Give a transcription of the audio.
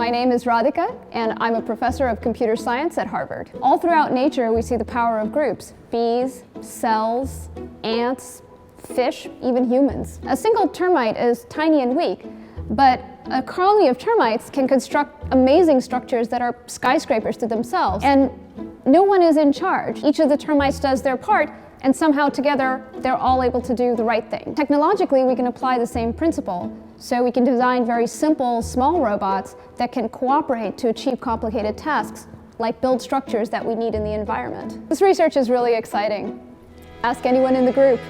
My name is Radhika, and I'm a professor of computer science at Harvard. All throughout nature, we see the power of groups: bees, cells, ants, fish, even humans. A single termite is tiny and weak, but a colony of termites can construct amazing structures that are skyscrapers to themselves. And no one is in charge. Each of the termites does their part, and somehow together they're all able to do the right thing. Technologically, we can apply the same principle. So we can design very simple, small robots that can cooperate to achieve complicated tasks, like build structures that we need in the environment. This research is really exciting. Ask anyone in the group.